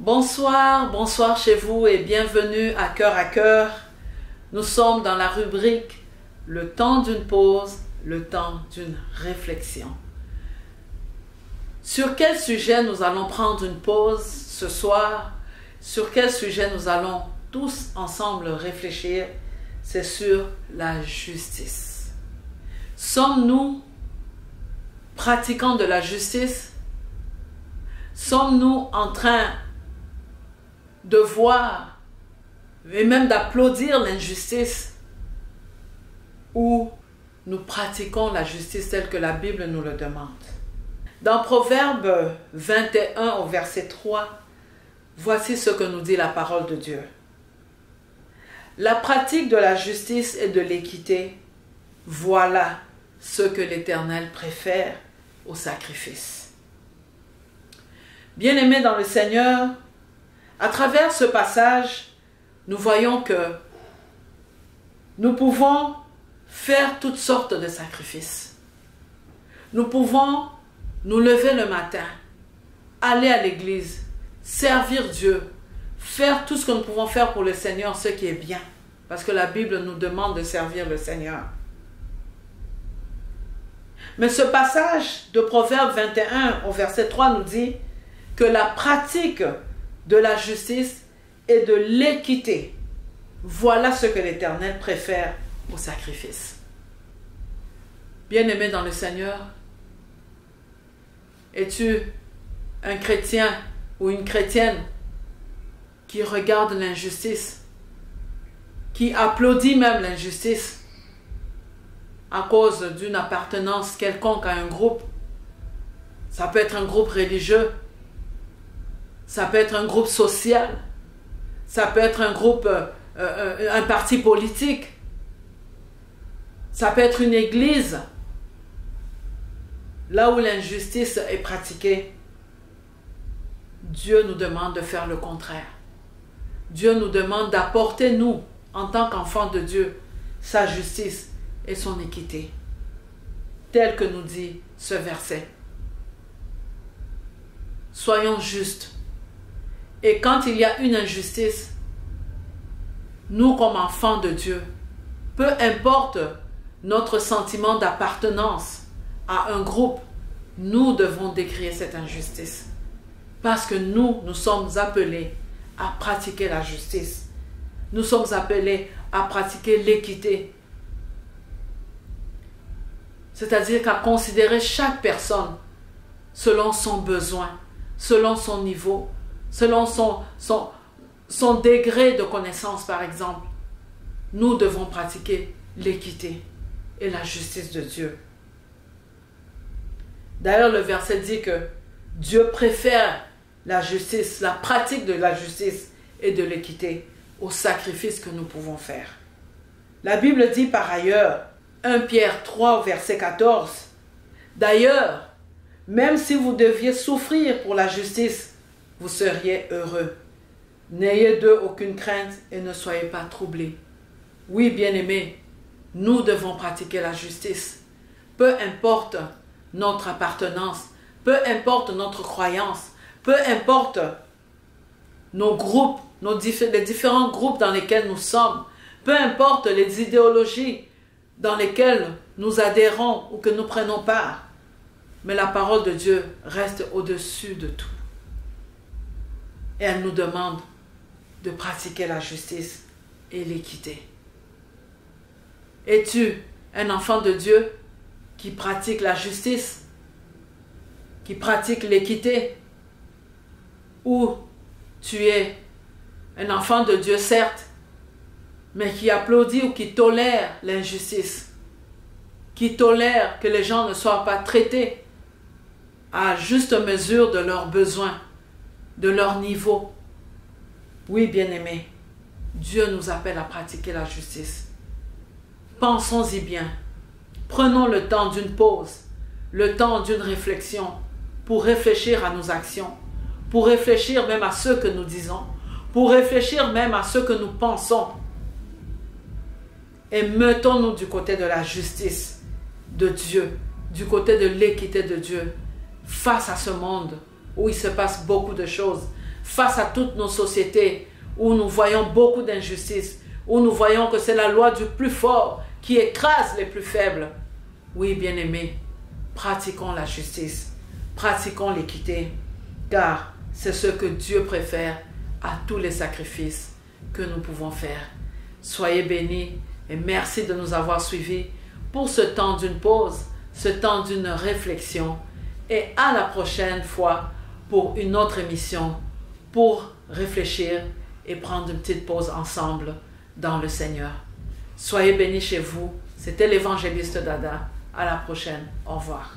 Bonsoir, bonsoir chez vous et bienvenue à Cœur à Cœur. Nous sommes dans la rubrique Le temps d'une pause, le temps d'une réflexion. Sur quel sujet nous allons prendre une pause ce soir? Sur quel sujet nous allons tous ensemble réfléchir? C'est sur la justice. Sommes-nous pratiquants de la justice? Sommes-nous en train de voir et même d'applaudir l'injustice, ou nous pratiquons la justice telle que la Bible nous le demande? Dans Proverbe 21 au verset 3, voici ce que nous dit la parole de Dieu. La pratique de la justice et de l'équité, voilà ce que l'Éternel préfère au sacrifice. Bien-aimés dans le Seigneur, à travers ce passage, nous voyons que nous pouvons faire toutes sortes de sacrifices. Nous pouvons nous lever le matin, aller à l'église, servir Dieu, faire tout ce que nous pouvons faire pour le Seigneur, ce qui est bien, parce que la Bible nous demande de servir le Seigneur. Mais ce passage de Proverbe 21 au verset 3 nous dit que la pratique de la justice et de l'équité, voilà ce que l'Éternel préfère au sacrifice. Bien-aimé dans le Seigneur, es-tu un chrétien ou une chrétienne qui regarde l'injustice, qui applaudit même l'injustice à cause d'une appartenance quelconque à un groupe? Ça peut être un groupe religieux, ça peut être un groupe social, ça peut être un groupe, un parti politique, ça peut être une église. Là où l'injustice est pratiquée, Dieu nous demande de faire le contraire. Dieu nous demande d'apporter, nous, en tant qu'enfants de Dieu, sa justice et son équité, tel que nous dit ce verset. Soyons justes. Et quand il y a une injustice, nous comme enfants de Dieu, peu importe notre sentiment d'appartenance à un groupe, nous devons décrier cette injustice. Parce que nous sommes appelés à pratiquer la justice. Nous sommes appelés à pratiquer l'équité. C'est-à-dire qu'à considérer chaque personne selon son besoin, selon son niveau, selon son degré de connaissance, par exemple. Nous devons pratiquer l'équité et la justice de Dieu. D'ailleurs, le verset dit que Dieu préfère la justice, la pratique de la justice et de l'équité au sacrifice que nous pouvons faire. La Bible dit par ailleurs, 1 Pierre 3 au verset 14, « D'ailleurs, même si vous deviez souffrir pour la justice, vous seriez heureux. N'ayez d'eux aucune crainte et ne soyez pas troublés. » Oui, bien-aimés, nous devons pratiquer la justice. Peu importe notre appartenance, peu importe notre croyance, peu importe nos groupes, les différents groupes dans lesquels nous sommes, peu importe les idéologies dans lesquelles nous adhérons ou que nous prenons part, mais la parole de Dieu reste au-dessus de tout. Et elle nous demande de pratiquer la justice et l'équité. Es-tu un enfant de Dieu qui pratique la justice, qui pratique l'équité? Ou tu es un enfant de Dieu, certes, mais qui applaudit ou qui tolère l'injustice, qui tolère que les gens ne soient pas traités à juste mesure de leurs besoins, de leur niveau? Oui, bien-aimés, Dieu nous appelle à pratiquer la justice. Pensons-y bien. Prenons le temps d'une pause, le temps d'une réflexion, pour réfléchir à nos actions, pour réfléchir même à ce que nous disons, pour réfléchir même à ce que nous pensons. Et mettons-nous du côté de la justice de Dieu, du côté de l'équité de Dieu, face à ce monde où il se passe beaucoup de choses, face à toutes nos sociétés où nous voyons beaucoup d'injustices, où nous voyons que c'est la loi du plus fort qui écrase les plus faibles. Oui, bien-aimés, pratiquons la justice, pratiquons l'équité, car c'est ce que Dieu préfère à tous les sacrifices que nous pouvons faire. Soyez bénis et merci de nous avoir suivis pour ce temps d'une pause, ce temps d'une réflexion, et à la prochaine fois pour une autre émission, pour réfléchir et prendre une petite pause ensemble dans le Seigneur. Soyez bénis chez vous. C'était l'évangéliste Dada. À la prochaine. Au revoir.